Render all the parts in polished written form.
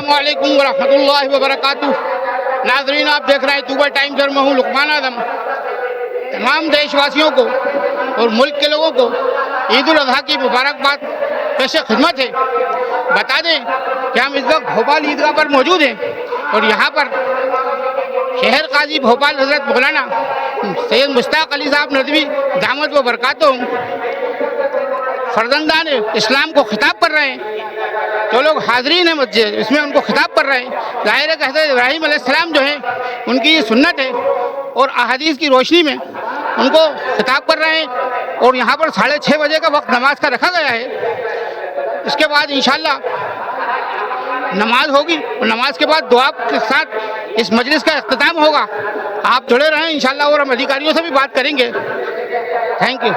अस्सलामुअलैकुम वरहमतुल्लाहि वबरकातुह। नाज़रीन, आप देख रहे हैं दुबई टाइम्स और मैं हूँ लुकमान आदम। तमाम देशवासियों को और मुल्क के लोगों को ईद उल अज़हा की मुबारकबाद पेश खिदमत है। बता दें कि हम इस वक्त भोपाल ईदगाह पर मौजूद हैं और यहाँ पर शहर काजी भोपाल हज़रत मौलाना सैयद मुश्ताक अली साहब नदवी दामद व बरकातुहू फर्जंदान इस्लाम को खिताब कर रहे हैं। जो लोग हाज़रीन हैं मस्जिद, इसमें उनको खिताब कर रहे हैं। ज़ाहिर है कि हज़रत इब्राहीम अलैहिस्सलाम जो है उनकी ये सुन्नत है और अहादीस की रोशनी में उनको खिताब कर रहे हैं। और यहाँ पर 6:30 बजे का वक्त नमाज का रखा गया है। इसके बाद इंशाअल्लाह नमाज होगी और नमाज के बाद दुआ के साथ इस मजलिस का इख्तिताम होगा। आप जुड़े रहें इंशाअल्लाह और हम अधिकारियों से भी बात करेंगे। Thank you.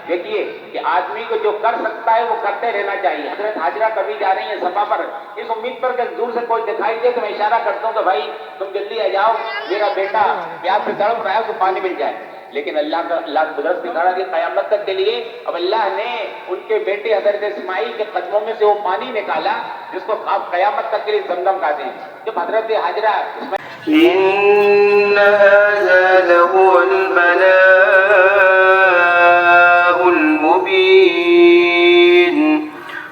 देखिए कि आदमी को जो कर सकता है वो करते रहना चाहिए। हजरत हाजरा कभी जा रही है सफा पर, इस उम्मीद पर कि दूर से कोई दिखाई दे तो मैं इशारा करता हूँ कि भाई तुम जल्दी आ जाओ, मेरा बेटा प्यास से तड़प रहा है, उसको पानी मिल जाए। लेकिन अल्लाह कुदरत दिखा दी क़यामत तक के लिए। अब अल्लाह ने उनके बेटे हजरत इस्माइल के कदमों में से वो पानी निकाला जिसको आप क़यामत तक के लिए ज़मज़म कहते हैं। जब हजरत हाजरा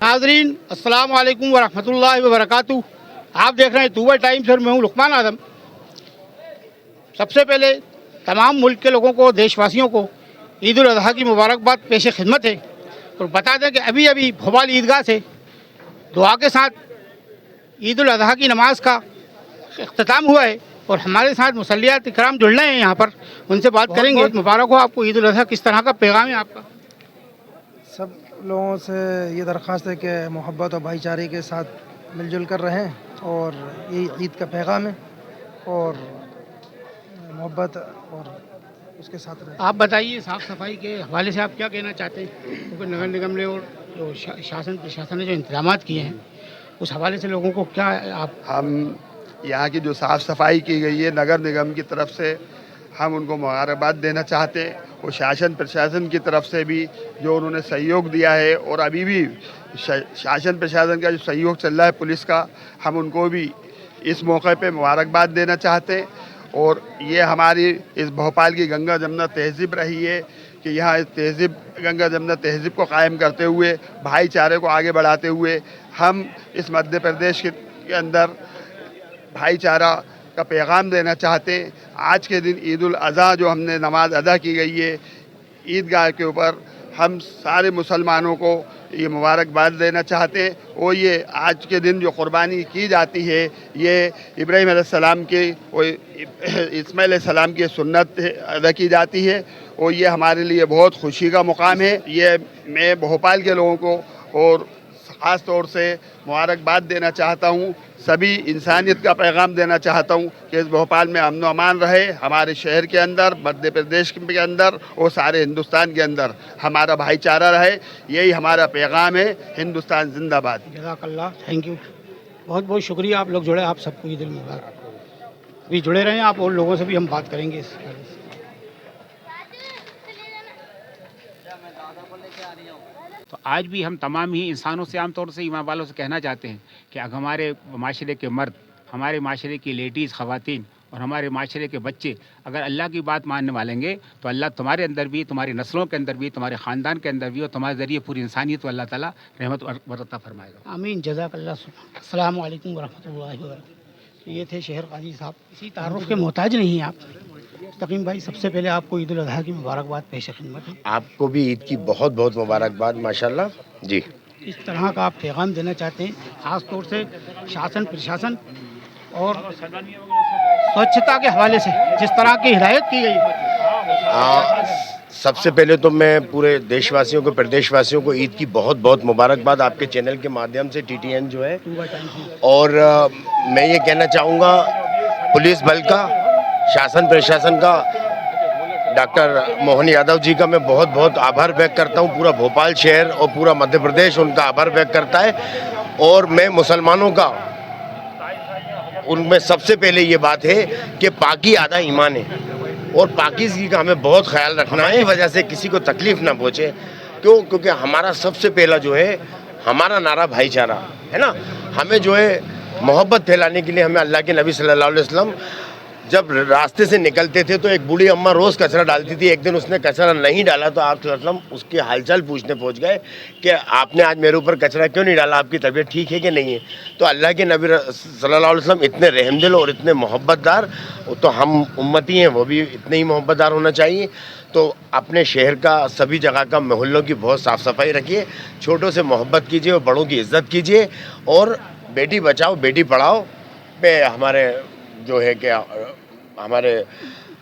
नाज़रीन, अस्सलामु अलैकुम वरहमतुल्लाहि वबरकातुहू। आप देख रहे हैं दुबई टाइम्स और मैं हूँ लुकमान आदम। सबसे पहले तमाम मुल्क के लोगों को, देशवासियों को ईद उल अज़हा की मुबारकबाद पेश खिदमत है। और बता दें कि अभी अभी भोपाल ईदगाह से दुआ के साथ ईद उल अज़हा की नमाज का इख्तिताम हुआ है और हमारे साथ मुसल्लियात इकराम जुड़ रहे हैं यहाँ पर, उनसे बात करेंगे। मुबारक हो आपको ईद उल अज़हा। किस तरह का पैगाम है आपका? सब लोगों से ये दरख्वास्त है कि मोहब्बत और भाईचारे के साथ मिलजुल कर रहें और ये ईद का पैगाम है और मोहब्बत और उसके साथ रहें। आप बताइए, साफ़ सफाई के हवाले से आप क्या कहना चाहते हैं? क्योंकि नगर निगम ने और जो शासन प्रशासन ने जो इंतजाम किए हैं उस हवाले से लोगों को क्या आप? हम यहाँ की जो साफ़ सफाई की गई है नगर निगम की तरफ से, हम उनको मुबारकबाद देना चाहते हैं। और शासन प्रशासन की तरफ से भी जो उन्होंने सहयोग दिया है और अभी भी शासन प्रशासन का जो सहयोग चल रहा है पुलिस का, हम उनको भी इस मौके पे मुबारकबाद देना चाहते हैं। और ये हमारी इस भोपाल की गंगा जमुना तहज़ीब रही है कि यहाँ इस तहज़ीब, गंगा जमुना तहज़ीब को कायम करते हुए, भाईचारे को आगे बढ़ाते हुए हम इस मध्य प्रदेश के अंदर भाईचारा का पैगाम देना चाहते हैं। आज के दिन ईद उल अज़हा जो हमने नमाज अदा की गई है ईदगाह के ऊपर, हम सारे मुसलमानों को ये मुबारकबाद देना चाहते हैं। और ये आज के दिन जो क़ुरबानी की जाती है ये इब्राहीम अलैहिस्सलाम के और इस्माईल अलैहिस्सलाम की सुन्नत अदा की जाती है और ये हमारे लिए बहुत खुशी का मुकाम है। ये मैं भोपाल के लोगों को और ख़ास तौर से मुबारकबाद देना चाहता हूँ। सभी इंसानियत का पैगाम देना चाहता हूँ कि इस भोपाल में अमन व अमान रहे, हमारे शहर के अंदर, मध्य प्रदेश के अंदर और सारे हिंदुस्तान के अंदर हमारा भाईचारा रहे। यही हमारा पैगाम है। हिंदुस्तान जिंदाबाद। जज़ाकल्लाह, थैंक यू, बहुत बहुत शुक्रिया। आप लोग जुड़े, आप सबको ईद उल मुबारक। अभी जुड़े रहें आप, और लोगों से भी हम बात करेंगे इस बारे में। तो आज भी हम तमाम ही इंसानों से, आमतौर से ईमान वालों से कहना चाहते हैं कि अगर हमारे माशरे के मर्द, हमारे माशरे की लेडीज़ ख़वातीन और हमारे माशरे के बच्चे अगर अल्लाह की बात मानने वालेंगे तो अल्लाह तुम्हारे अंदर भी, तुम्हारी नस्लों के अंदर भी, तुम्हारे ख़ानदान के अंदर भी और तुम्हारे ज़रिए पूरी इंसानियत को अल्लाह ताला रहमत बरकत फरमाएगा। आमीन। जज़ाकल्लाह। अस्सलाम वालेकुम वरहमतुल्लाहि वबरकातुहू। तो ये थे शहर काजी साहब, इसी तारुफ के मोहताज नहीं हैं आप। तकीम भाई, सबसे पहले आपको ईद उल अज़हा की मुबारकबाद पेश खिदमत है। आपको भी ईद की बहुत बहुत मुबारकबाद माशाल्लाह जी। इस तरह का आप पैगाम देना चाहते हैं ख़ास तौर से शासन प्रशासन और स्वच्छता के हवाले से जिस तरह की हिदायत की गई है? सबसे पहले तो मैं पूरे देशवासियों को, प्रदेशवासियों को ईद की बहुत बहुत मुबारकबाद आपके चैनल के माध्यम से, TTN जो है। और मैं ये कहना चाहूँगा पुलिस बल का, शासन प्रशासन का, डॉक्टर मोहन यादव जी का मैं बहुत बहुत आभार व्यक्त करता हूँ। पूरा भोपाल शहर और पूरा मध्य प्रदेश उनका आभार व्यक्त करता है। और मैं मुसलमानों का, उनमें सबसे पहले ये बात है कि पाकी आधा ईमान है और पाकीज़गी का हमें बहुत ख्याल रखना है, वजह से किसी को तकलीफ़ ना पहुँचे। क्यों? क्योंकि हमारा सबसे पहला जो है, हमारा नारा भाईचारा है ना। हमें जो है मोहब्बत फैलाने के लिए हमें अल्लाह के नबी सल्लल्लाहु अलैहि वसल्लम जब रास्ते से निकलते थे तो एक बूढ़ी अम्मा रोज़ कचरा डालती थी। एक दिन उसने कचरा नहीं डाला तो आप सल्लल्लाहु अलैहि वसल्लम उसके हालचाल पूछने पहुंच गए कि आपने आज मेरे ऊपर कचरा क्यों नहीं डाला, आपकी तबीयत ठीक है कि नहीं है। तो अल्लाह के नबी सल्लल्लाहु अलैहि वसल्लम इतने रहमदिल और इतने मोहब्बतदार, तो हम उम्मती हैं, वो भी इतने ही मोहब्बतदार होना चाहिए। तो अपने शहर का, सभी जगह का, मोहल्लों की बहुत साफ़ सफाई रखिए, छोटों से मोहब्बत कीजिए और बड़ों की इज़्ज़त कीजिए। और बेटी बचाओ बेटी पढ़ाओ पे हमारे जो है कि हमारे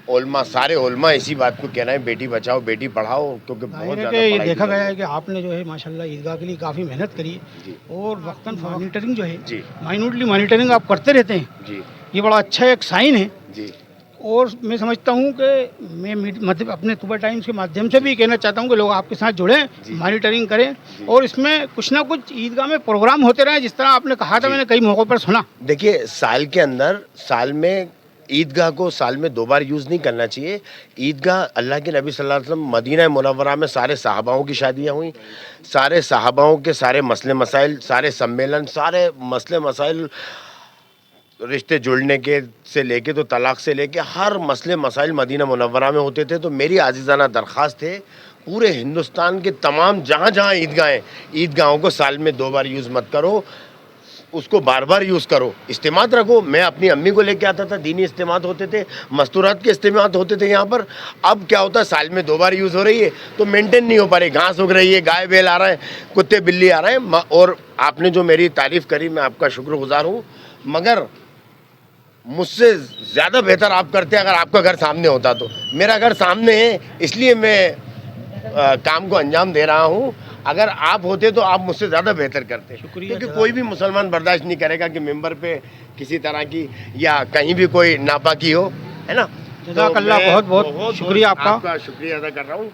ओलमा, सारे ओलमा इसी बात को कहना है, बेटी बचाओ बेटी पढ़ाओ, क्योंकि बहुत ज़्यादा ये पढ़ाई देखा की गया है कि आपने जो है माशाल्लाह ईदगाह के लिए काफ़ी मेहनत करी है और वक्तन मॉनिटरिंग जो है, जी, माइन्यूटली मॉनिटरिंग आप करते रहते हैं जी, ये बड़ा अच्छा एक साइन है जी। और मैं समझता हूँ कि मैं मतलब अपने तुबा टाइम्स के माध्यम से भी कहना चाहता हूँ कि लोग आपके साथ जुड़ें, मॉनिटरिंग करें और इसमें कुछ ना कुछ ईदगाह में प्रोग्राम होते रहें, जिस तरह आपने कहा था, मैंने कई मौक़ों पर सुना। देखिए, साल के अंदर, साल में ईदगाह को साल में 2 बार यूज़ नहीं करना चाहिए। ईदगाह अल्लाह के नबी सल्लल्लाहु अलैहि वसल्लम मदीना मुनव्वरा में सारे सहाबाओं की शादियाँ हुई, सारे सहाबाओं के सारे मसले मसाइल, सारे सम्मेलन, सारे मसले मसाइल, रिश्ते जुड़ने के से लेके तो तलाक से लेके हर मसले मसाइल मदीना मुनव्वरा में होते थे। तो मेरी आजिज़ाना दरख्वास्त है पूरे हिंदुस्तान के तमाम जहाँ जहाँ ईदगाहें, ईदगाहों को साल में 2 बार यूज़ मत करो, उसको बार बार यूज़ करो, इस्तेमाल रखो। मैं अपनी अम्मी को लेके आता था, दीनी इस्तेमाल होते थे, मस्तूरात के इस्तेमाल होते थे यहाँ पर। अब क्या होता है, साल में 2 बार यूज़ हो रही है तो मेंटेन नहीं हो पा रही, घास उग रही है, गाय बैल आ रहे हैं, कुत्ते बिल्ली आ रहे हैं। और आपने जो मेरी तारीफ़ करी, मैं आपका शुक्रगुजार हूँ, मगर मुझसे ज़्यादा बेहतर आप करते अगर आपका घर सामने होता तो। मेरा घर सामने है, इसलिए मैं काम को अंजाम दे रहा हूँ। अगर आप होते तो आप मुझसे ज़्यादा बेहतर करते, क्योंकि कोई भी मुसलमान बर्दाश्त नहीं करेगा कि मेंबर पे किसी तरह की या कहीं भी कोई नापाकी हो, है ना। जज़ाकल्लाह, बहुत बहुत शुक्रिया आपका शुक्रिया अदा कर रहा हूँ।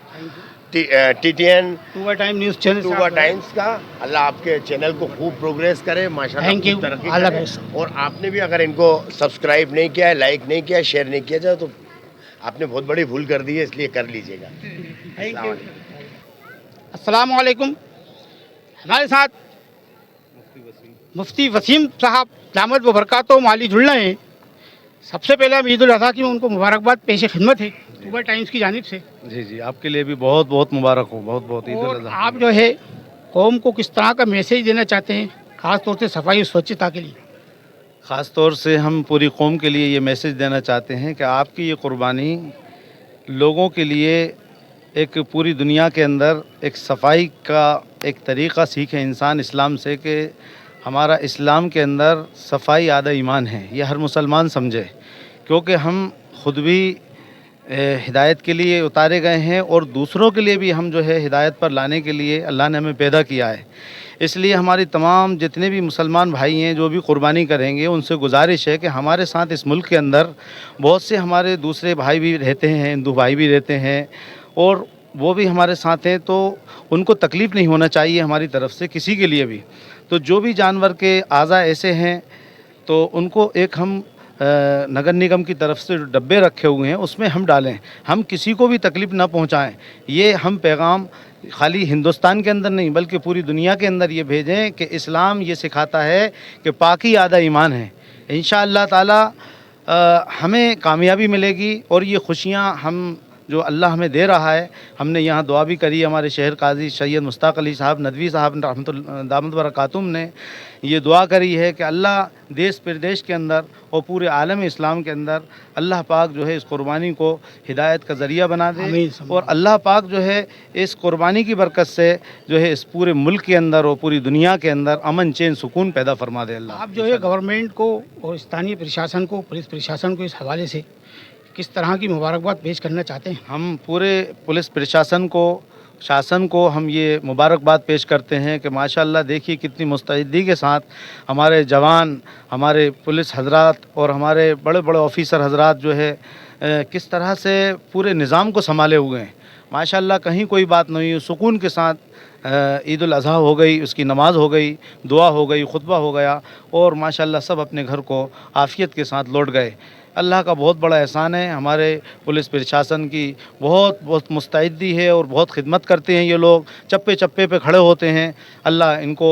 TTN तुबा time news channel, तुबा times का अल्लाह आपके चैनल को खूब प्रोग्रेस करे माशाल्लाह, थैंक यू, तरक्की अल्लाह करे। का। और और आपने भी अगर इनको सब्सक्राइब नहीं किया है, लाइक नहीं किया, शेयर नहीं किया जाए तो आपने बहुत बड़ी भूल कर दी है, इसलिए कर लीजिएगा। Thank you. अस्सलाम वालेकुम। हमारे साथ मुफ्ती वसीम साहब दामद व बरकातहू माली जुड़ रहे हैं। सबसे पहले हम ईद उल अज़हा की उनको मुबारकबाद पेश खिदमत है तुबा टाइम्स की जानिब से। जी जी, आपके लिए भी बहुत बहुत मुबारक हो, बहुत बहुत ईद उल और अज़हा। आप जो है कौम को किस तरह का मैसेज देना चाहते हैं, ख़ास तौर से सफाई और स्वच्छता के लिए? ख़ास तौर से हम पूरी कौम के लिए ये मैसेज देना चाहते हैं कि आपकी ये कुर्बानी लोगों के लिए एक पूरी दुनिया के अंदर एक सफाई का एक तरीक़ा सीखे इंसान इस्लाम से, कि हमारा इस्लाम के अंदर सफाई आधा ईमान है, ये हर मुसलमान समझे। क्योंकि हम ख़ुद भी हिदायत के लिए उतारे गए हैं और दूसरों के लिए भी हम जो है हिदायत पर लाने के लिए अल्लाह ने हमें पैदा किया है। इसलिए हमारी तमाम जितने भी मुसलमान भाई हैं जो भी कुर्बानी करेंगे, उनसे गुजारिश है कि हमारे साथ इस मुल्क के अंदर बहुत से हमारे दूसरे भाई भी रहते हैं, हिंदू भाई भी रहते हैं, और वो भी हमारे साथ हैं, तो उनको तकलीफ़ नहीं होना चाहिए हमारी तरफ से किसी के लिए भी। तो जो भी जानवर के आज़ा ऐसे हैं तो उनको एक हम नगर निगम की तरफ से जो डब्बे रखे हुए हैं उसमें हम डालें, हम किसी को भी तकलीफ़ ना पहुंचाएं। ये हम पैगाम खाली हिंदुस्तान के अंदर नहीं बल्कि पूरी दुनिया के अंदर ये भेजें कि इस्लाम ये सिखाता है कि पाकी आधा ईमान है। इंशाअल्लाह ताला हमें कामयाबी मिलेगी और ये खुशियाँ हम जो अल्लाह हमें दे रहा है। हमने यहाँ दुआ भी करी, हमारे शहर काजी सैयद मुश्ताक अली साहब नदवी साहब दामद बरकातुम ने ये दुआ करी है कि अल्लाह देश प्रदेश के अंदर और पूरे आलम इस्लाम के अंदर अल्लाह पाक जो है इस कुर्बानी को हिदायत का ज़रिया बना दे और अल्लाह पाक जो है इस कुर्बानी की बरकत से जो है इस पूरे मुल्क के अंदर और पूरी दुनिया के अंदर अमन चैन सुकून पैदा फरमा दे अल्लाह। आप जो है गवर्नमेंट को और स्थानीय प्रशासन को, पुलिस प्रशासन को इस हवाले से किस तरह की मुबारकबाद पेश करना चाहते हैं? हम पूरे पुलिस प्रशासन को, शासन को हम ये मुबारकबाद पेश करते हैं कि माशाअल्लाह देखिए कितनी मुस्तैदी के साथ हमारे जवान, हमारे पुलिस हजरात और हमारे बड़े बड़े ऑफिसर हजरात जो है किस तरह से पूरे निज़ाम को संभाले हुए हैं। माशाअल्लाह कहीं कोई बात नहीं हुई, सुकून के साथ ईद उल अज़हा हो गई, उसकी नमाज़ हो गई, दुआ हो गई, खुतबा हो गया और माशाअल्लाह सब अपने घर को आफ़ियत के साथ लौट गए। अल्लाह का बहुत बड़ा एहसान है, हमारे पुलिस प्रशासन की बहुत मुस्तैदी है और बहुत खिदमत करते हैं ये लोग, चप्पे चप्पे पे खड़े होते हैं। अल्लाह इनको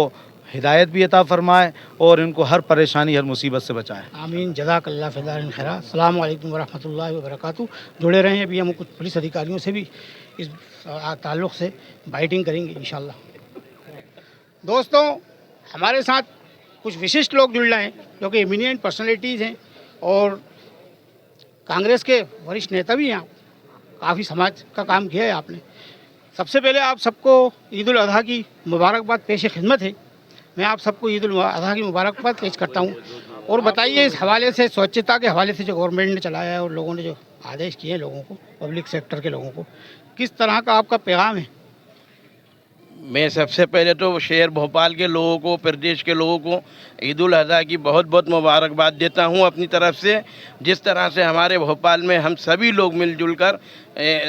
हिदायत भी अता फरमाए और इनको हर परेशानी, हर मुसीबत से बचाए। आमीन। जज़ाकल्लाह खैरन खैरा। अस्सलाम वालेकुम व रहमतुल्लाहि व बरकातहू। जुड़े रहें, अभी हम कुछ पुलिस अधिकारियों से भी इस ताल्लुक़ से बाइटिंग करेंगे इंशाअल्लाह। दोस्तों, हमारे साथ कुछ विशिष्ट लोग जुड़ रहे हैं जो कि इमिनिएंट पर्सनैलिटीज़ हैं और कांग्रेस के वरिष्ठ नेता भी हैं। काफ़ी समाज का काम किया है आपने। सबसे पहले आप सबको ईद उल अज़हा की मुबारकबाद पेश खिदमत है। मैं आप सबको ईद उल अज़हा की मुबारकबाद पेश करता हूँ और बताइए इस हवाले से, स्वच्छता के हवाले से जो गवर्नमेंट ने चलाया है और लोगों ने जो आदेश किए हैं लोगों को, पब्लिक सेक्टर के लोगों को, किस तरह का आपका पैगाम है? मैं सबसे पहले तो शहर भोपाल के लोगों को, प्रदेश के लोगों को ईद उल अज़हा की बहुत बहुत मुबारकबाद देता हूं अपनी तरफ से। जिस तरह से हमारे भोपाल में हम सभी लोग मिलजुल कर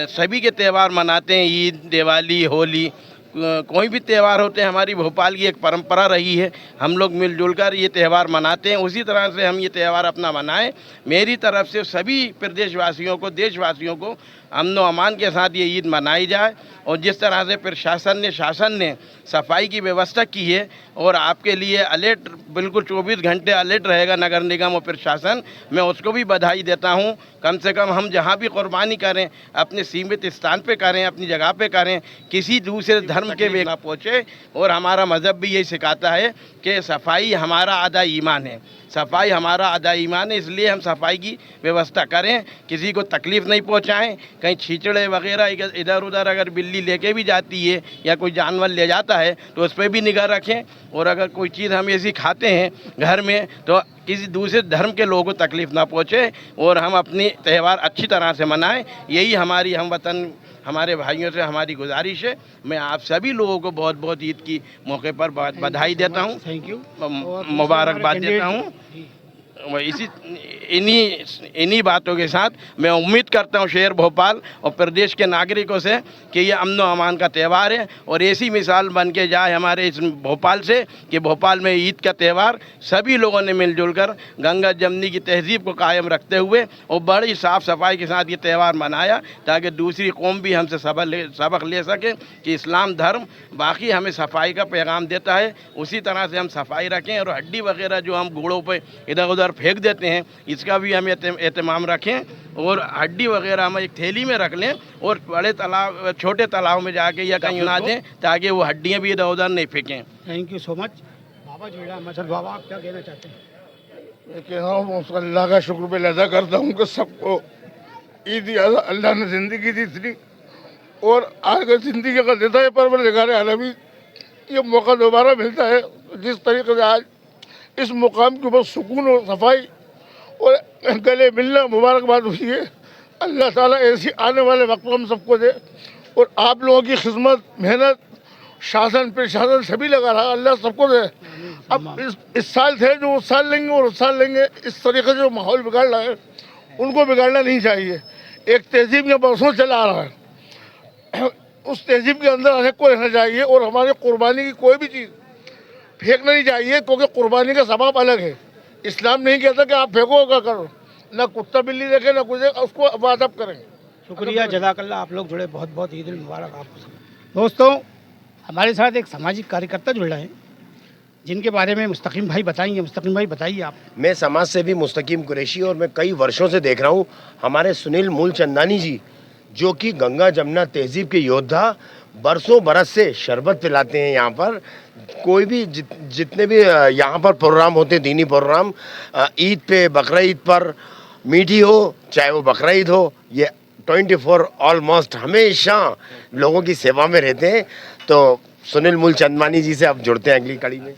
सभी के त्यौहार मनाते हैं, ईद, दिवाली, होली, कोई भी त्यौहार होते हैं, हमारी भोपाल की एक परंपरा रही है, हम लोग मिलजुल कर ये त्यौहार मनाते हैं। उसी तरह से हम ये त्यौहार अपना मनाएं। मेरी तरफ से सभी प्रदेशवासियों को, देशवासियों को अमन व अमान के साथ ये ईद मनाई जाए। और जिस तरह से प्रशासन ने, शासन ने सफाई की व्यवस्था की है और आपके लिए अलर्ट, बिल्कुल 24 घंटे अलर्ट रहेगा नगर निगम और प्रशासन, मैं उसको भी बधाई देता हूँ। कम से कम हम जहाँ भी कुर्बानी करें अपने सीमित स्थान पे करें, अपनी जगह पे करें, किसी दूसरे धर्म के वे ना पहुँचे। और हमारा मज़हब भी यही सिखाता है कि सफाई हमारा आधा ईमान है, सफाई हमारा आधा ईमान है। इसलिए हम सफाई की व्यवस्था करें, किसी को तकलीफ़ नहीं पहुंचाएं। कहीं छींचड़े वगैरह इधर उधर अगर बिल्ली लेके भी जाती है या कोई जानवर ले जाता है तो उस पर भी निगाह रखें। और अगर कोई चीज़ हम ऐसी खाते हैं घर में तो किसी दूसरे धर्म के लोगों को तकलीफ़ ना पहुँचे और हम अपनी त्यौहार अच्छी तरह से मनाएं। यही हमारी हम वतन, हमारे भाइयों से हमारी गुजारिश है। मैं आप सभी लोगों को बहुत बहुत ईद की मौके पर बधाई देता हूँ, थैंक यू, मुबारकबाद देता हूँ। इसी इन्हीं बातों के साथ मैं उम्मीद करता हूँ शहर भोपाल और प्रदेश के नागरिकों से कि ये अमन व अमान का त्यौहार है और ऐसी मिसाल बन के जाए हमारे इस भोपाल से कि भोपाल में ईद का त्यौहार सभी लोगों ने मिलजुल कर गंगा जमनी की तहजीब को कायम रखते हुए और बड़ी साफ़ सफाई के साथ ये त्यौहार मनाया, ताकि दूसरी कौम भी हमसे सबक ले सके कि इस्लाम धर्म बाकी हमें सफाई का पैगाम देता है। उसी तरह से हम सफाई रखें और हड्डी वगैरह जो हम घोड़ों पर इधर उधर फेंक देते हैं इसका भी हम एहतमाम रखें और हड्डी वगैरह हम एक थैली में रख लें और बड़े तालाब, छोटे तालाब में जाके या कहीं ना दें ताकि वो हड्डियाँ भी इधर उधर नहीं फेंकें। Thank you so much. बाबा जुड़ा मसद बाबा, आप क्या कहना चाहते हैं? मैं कह रहा हूँ उसका अल्लाह का शुक्र मैं अदा करता हूँ कि सबको ईद अल्लाह ने ज़िंदगी दी थी और आगे ज़िंदगी का देता है परवरदिगार आलमी। ये मौका दोबारा मिलता है। जिस तरीके से आज इस मुकाम के ऊपर सुकून और सफाई और गले मिलना मुबारकबाद हुई है, अल्लाह ताला ऐसी आने वाले वक्त हम सबको दे। और आप लोगों की खिदमत, मेहनत, शासन प्रशासन सभी लगा रहा, अल्लाह सबको दे। अब इस साल थे जो उस साल लेंगे और उस साल लेंगे, इस तरीके से जो माहौल बिगाड़ रहा है उनको बिगाड़ना नहीं चाहिए। एक तहजीब में बरसों चला आ रहा है, उस तहजीब के अंदर हमें को रहना चाहिए और हमारे कुर्बानी की कोई भी चीज़ फेंकना नहीं चाहिए, क्योंकि कुर्बानी का सबाब अलग है, इस्लाम नहीं कहता कि आप फेंको का करो, ना कुत्ता बिल्ली देखे ना कुछ उसको अदब करें। शुक्रिया, जज़ाकल्लाह। आप लोग जुड़े, बहुत बहुत ईद मुबारक आपको। दोस्तों, हमारे साथ एक सामाजिक कार्यकर्ता जुड़ रहे हैं जिनके बारे में मुस्तकीम भाई बताएंगे। मुस्तकीम भाई बताइए आप। मैं समाज सेवी मुस्तकीम कुरैशी और मैं कई वर्षों से देख रहा हूँ हमारे सुनील मूलचंदानी जी, जो कि गंगा जमुना तहजीब के योद्धा, बरसों बरस से शरबत पिलाते हैं यहाँ पर। कोई भी जितने भी यहाँ पर प्रोग्राम होते हैं, दीनी प्रोग्राम, ईद पे, बकरा ईद पर, मीठी हो चाहे वो बकरा ईद हो, ये 24 ऑलमोस्ट हमेशा लोगों की सेवा में रहते हैं। तो सुनील मूलचंदानी जी से अब जुड़ते हैं अगली कड़ी में।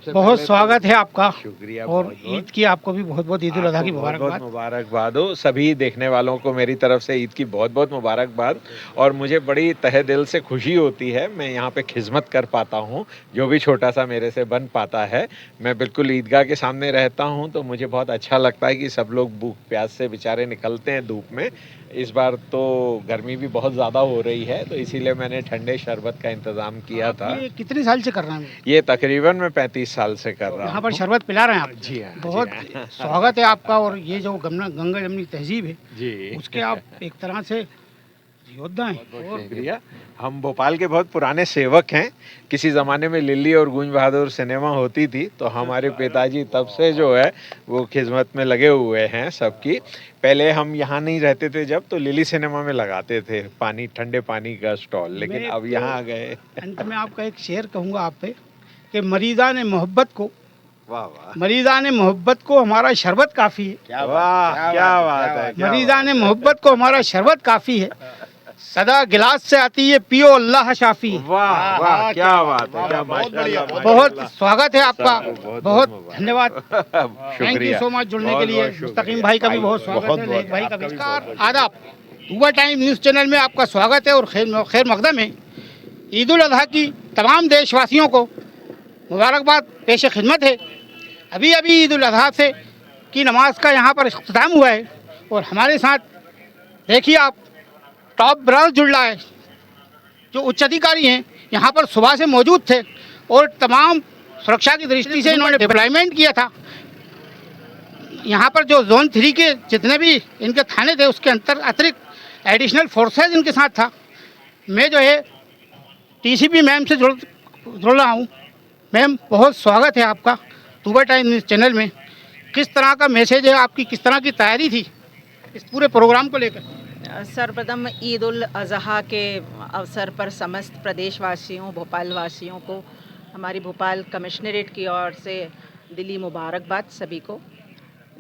बहुत स्वागत है आपका। शुक्रिया। और ईद की आपको भी बहुत बहुत ईद उल अज़हा की मुबारकबाद। मुबारकबाद हो सभी देखने वालों को मेरी तरफ से ईद की बहुत बहुत मुबारकबाद। और मुझे बड़ी तहे दिल से खुशी होती है मैं यहाँ पे खिदमत कर पाता हूँ, जो भी छोटा सा मेरे से बन पाता है। मैं बिल्कुल ईदगाह के सामने रहता हूँ तो मुझे बहुत अच्छा लगता है कि सब लोग भूख प्यास से बेचारे निकलते हैं धूप में। इस बार तो गर्मी भी बहुत ज़्यादा हो रही है तो इसीलिए मैंने ठंडे शरबत का इंतज़ाम किया था। ये कितने साल से कर रहे हैं? ये तकरीबन मैं 35 साल से कर रहा हूँ। यहाँ पर शरबत पिला रहे हैं आप? जी हाँ, बहुत जी हाँ। स्वागत है आपका। और ये जो गंगा जमुनी तहजीब है जी, उसके आप एक तरह से योद्धा हैं। और शुक्रिया। हम भोपाल के बहुत पुराने सेवक हैं। किसी ज़माने में लिल्ली और गूंज बहादुर सिनेमा होती थी तो हमारे पिताजी तब से जो है वो खिदमत में लगे हुए हैं सबकी। पहले हम यहाँ नहीं रहते थे जब, तो लिली सिनेमा में लगाते थे पानी, ठंडे पानी का स्टॉल, लेकिन अब यहाँ आ गए। अंत में आपका एक शेर कहूँगा आप पे कि मरीज़ान मोहब्बत को, वाह वाह, मरीज़ान मोहब्बत को हमारा शरबत काफ़ी है। वाह, क्या बात है। मरीज़ान मोहब्बत को हमारा शरबत काफ़ी है। सदा गिलास से आती है, पियो अल्लाह शाफी। वाह वाह, क्या बात है, क्या माशाल्लाह। बहुत स्वागत है आपका, बहुत धन्यवाद। थैंक यू शुक्रिया सो मच जुड़ने के लिए। मुस्तकीम भाई का भी बहुत स्वागत है, लेक भाई का भी। आदाब, सुबह टाइम न्यूज़ चैनल में आपका स्वागत है और खैर मकदम है। ईद उल अज़हा की तमाम देशवासियों को मुबारकबाद पेश खिदमत है। अभी अभी ईद उल अज़हा से की नमाज का यहाँ पर इख्तिताम हुआ है और हमारे साथ देखिए आप टॉप ब्रांच जुड़ रहा है, जो उच्च अधिकारी हैं यहाँ पर सुबह से मौजूद थे और तमाम सुरक्षा की दृष्टि से इन्होंने डिप्लॉयमेंट किया था। यहाँ पर जो जोन 3 के जितने भी इनके थाने थे उसके अतिरिक्त एडिशनल फोर्सेज इनके साथ था। मैं जो है टीसीपी मैम से जुड़ रहा हूँ। मैम, बहुत स्वागत है आपका सुबह टाइम न्यूज़ चैनल में। किस तरह का मैसेज है आपकी, किस तरह की तैयारी थी इस पूरे प्रोग्राम को लेकर? सर्वप्रथम ईद उल अज़हा के अवसर पर समस्त प्रदेशवासियों, भोपाल वासियों को हमारी भोपाल कमिश्नरेट की ओर से दिली मुबारकबाद सभी को।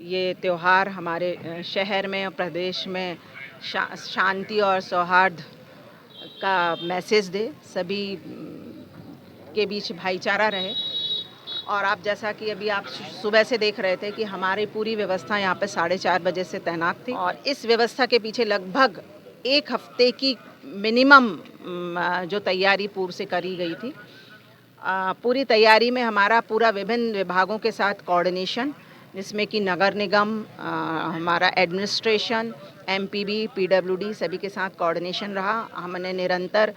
ये त्यौहार हमारे शहर में और प्रदेश में शांति और सौहार्द का मैसेज दे, सभी के बीच भाईचारा रहे। और आप जैसा कि अभी आप सुबह से देख रहे थे कि हमारी पूरी व्यवस्था यहाँ पे 4:30 बजे से तैनात थी और इस व्यवस्था के पीछे लगभग 1 हफ्ते की मिनिमम जो तैयारी पूर्व से करी गई थी। पूरी तैयारी में हमारा पूरा विभिन्न विभागों के साथ कोऑर्डिनेशन, जिसमें कि नगर निगम, हमारा एडमिनिस्ट्रेशन, एमपीबी, पीडब्ल्यूडी सभी के साथ कोऑर्डिनेशन रहा। हमने निरंतर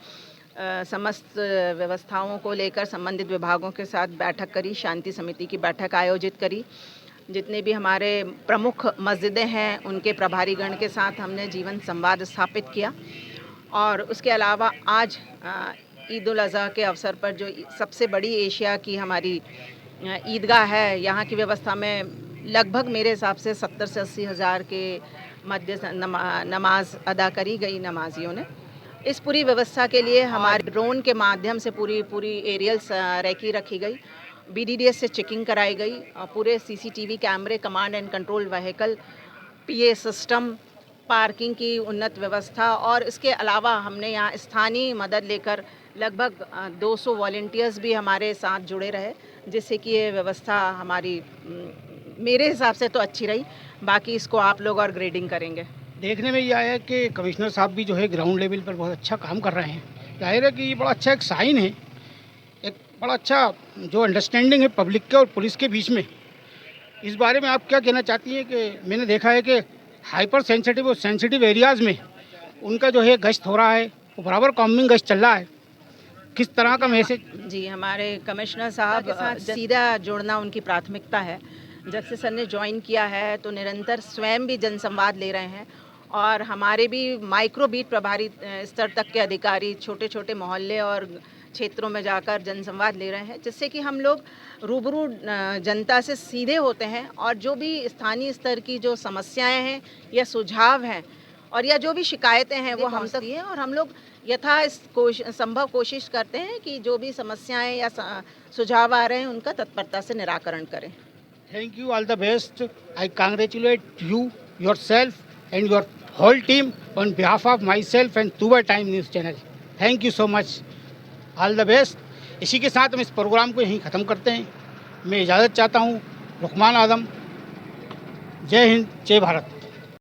समस्त व्यवस्थाओं को लेकर संबंधित विभागों के साथ बैठक करी, शांति समिति की बैठक आयोजित करी। जितने भी हमारे प्रमुख मस्जिदें हैं उनके प्रभारीगण के साथ हमने जीवन संवाद स्थापित किया। और उसके अलावा आज ईद उल अज़हा के अवसर पर जो सबसे बड़ी एशिया की हमारी ईदगाह है, यहाँ की व्यवस्था में लगभग मेरे हिसाब से 70 से 80 हज़ार के मध्य नमाज अदा करी गई नमाजियों ने। इस पूरी व्यवस्था के लिए हमारे ड्रोन के माध्यम से पूरी एरियल रेकी रखी गई, बीडीडीएस से चेकिंग कराई गई, पूरे सीसीटीवी कैमरे, command and control vehicle, PA system, parking की उन्नत व्यवस्था। और इसके अलावा हमने यहाँ स्थानीय मदद लेकर लगभग 200 वॉलंटियर्स भी हमारे साथ जुड़े रहे, जिससे कि ये व्यवस्था हमारी मेरे हिसाब से तो अच्छी रही। बाकी इसको आप लोग और ग्रेडिंग करेंगे। देखने में ये आया है कि कमिश्नर साहब भी जो है ग्राउंड लेवल पर बहुत अच्छा काम कर रहे हैं। जाहिर है कि ये बड़ा अच्छा एक साइन है, एक बड़ा अच्छा जो अंडरस्टैंडिंग है पब्लिक के और पुलिस के बीच में। इस बारे में आप क्या कहना चाहती हैं कि मैंने देखा है कि हाइपर सेंसिटिव और सेंसिटिव एरियाज़ में उनका जो है गश्त हो रहा है, वो बराबर कॉम्बिंग गश्त चल रहा है, किस तरह का मैसेज? जी, हमारे कमिश्नर साहब के साथ सीधा जुड़ना उनकी प्राथमिकता है। जब से सर ने ज्वाइन किया है तो निरंतर स्वयं भी जनसंवाद ले रहे हैं और हमारे भी माइक्रो बीट प्रभारी स्तर तक के अधिकारी छोटे छोटे मोहल्ले और क्षेत्रों में जाकर जनसंवाद ले रहे हैं, जिससे कि हम लोग रूबरू जनता से सीधे होते हैं और जो भी स्थानीय स्तर की जो समस्याएं हैं या सुझाव हैं और या जो भी शिकायतें हैं वो हम तक हैं और हम लोग यथा संभव कोशिश करते हैं कि जो भी समस्याएं या सुझाव आ रहे हैं उनका तत्परता से निराकरण करें। Thank you, all the best. I congratulate you, yourself and your whole team on behalf of myself and Tuba Time News Channel. Thank you so much. All the best. इसी के साथ हम इस प्रोग्राम को यहीं ख़त्म करते हैं। मैं इजाज़त चाहता हूँ। लुकमान आदम, जय हिंद, जय भारत।